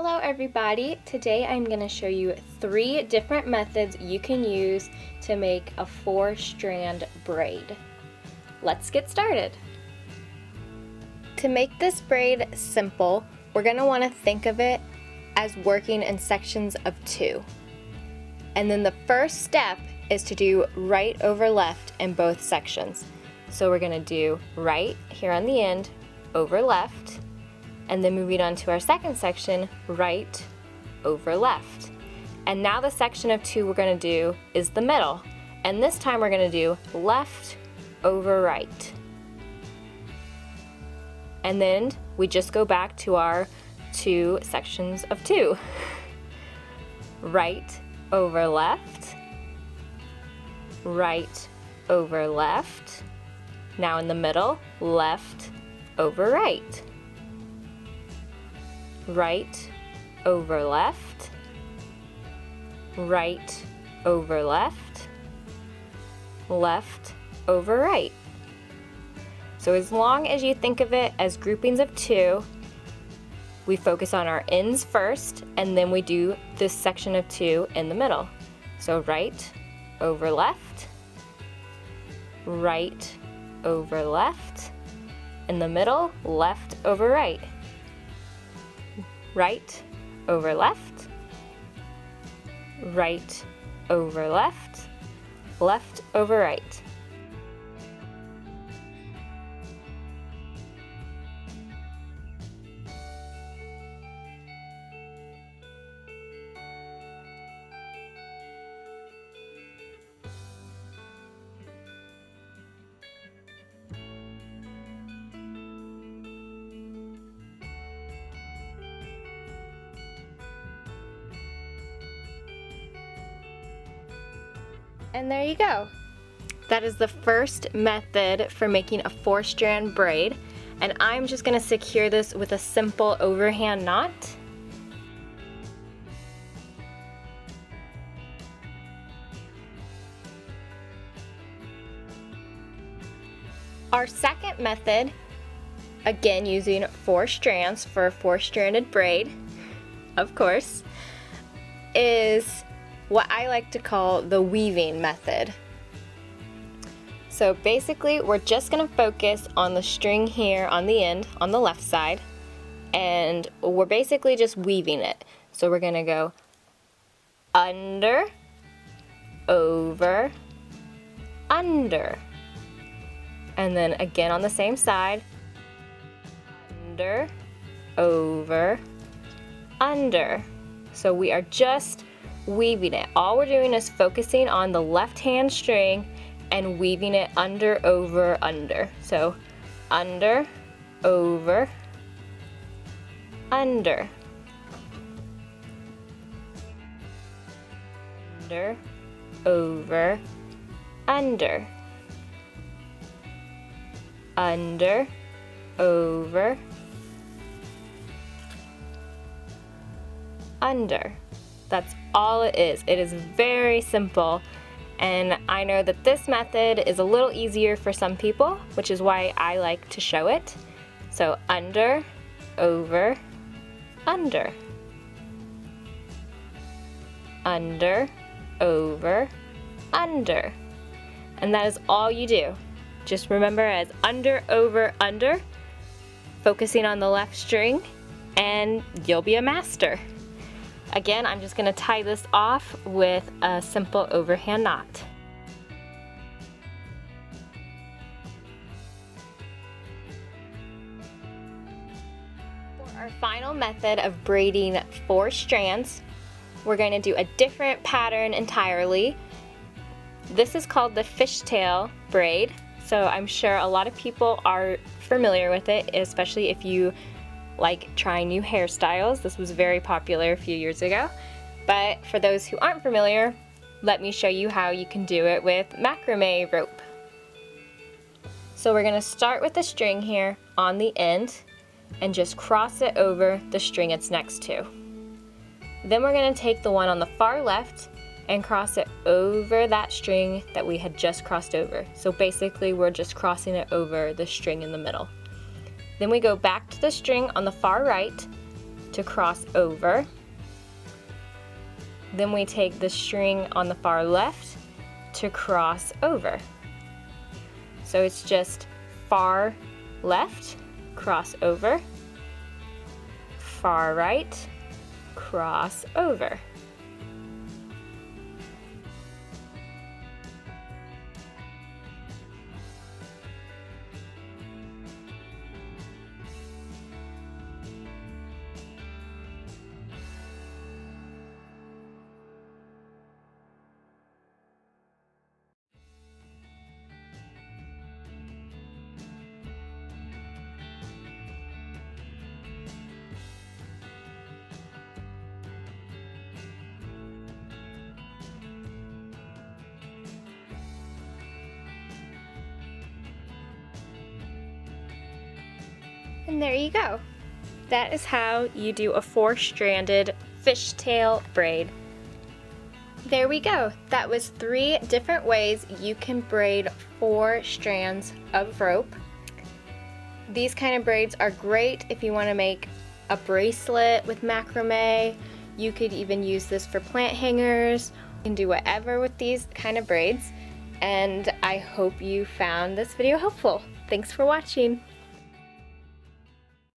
Hello everybody! Today I'm going to show you 3 different methods you can use to make a 4-strand braid. Let's get started! To make this braid simple, we're going to want to think of it as working in sections of 2. And then the first step is to do right over left in both sections. So we're going to do right here on the end, over left, and then moving on to our second section, right over left. And now the section of 2 we're going to do is the middle. And this time we're going to do left over right. And then we just go back to our 2 sections of 2. Right over left, right over left. Now in the middle, left over right. Right over left, right over left, left over right. So as long as you think of it as groupings of 2, we focus on our ends first, and then we do this section of 2 in the middle. So right over left, right over left, in the middle, left over right. Right over left, right over left, left over right. And there you go. That is the first method for making a 4-strand braid, and I'm just going to secure this with a simple overhand knot. Our second method, again using 4 strands for a 4-stranded braid, of course, is what I like to call the weaving method. So basically we're just going to focus on the string here on the end on the left side, and we're basically just weaving it. So we're going to go under, over, under, and then again on the same side, under, over, under. So we are just weaving it. All we're doing is focusing on the left hand string and weaving it under, over, under. So under, over, under, under, over, under, under, over, under. That's all it is. It is very simple, and I know that this method is a little easier for some people, which is why I like to show it. So under, over, under, under, over, under. And that is all you do. Just remember as under, over, under, focusing on the left string, and you'll be a master. Again, I'm just going to tie this off with a simple overhand knot. For our final method of braiding 4 strands, we're going to do a different pattern entirely. This is called the fishtail braid, so I'm sure a lot of people are familiar with it, especially if you like trying new hairstyles. This was very popular a few years ago. But for those who aren't familiar, let me show you how you can do it with macrame rope. So we're going to start with the string here on the end and just cross it over the string it's next to. Then we're going to take the one on the far left and cross it over that string that we had just crossed over. So basically we're just crossing it over the string in the middle. Then we go back to the string on the far right to cross over. Then we take the string on the far left to cross over. So it's just far left, cross over, far right, cross over. And there you go. That is how you do a 4-stranded fishtail braid. There we go. That was 3 different ways you can braid 4 strands of rope. These kind of braids are great if you want to make a bracelet with macrame. You could even use this for plant hangers. You can do whatever with these kind of braids. And I hope you found this video helpful. Thanks for watching.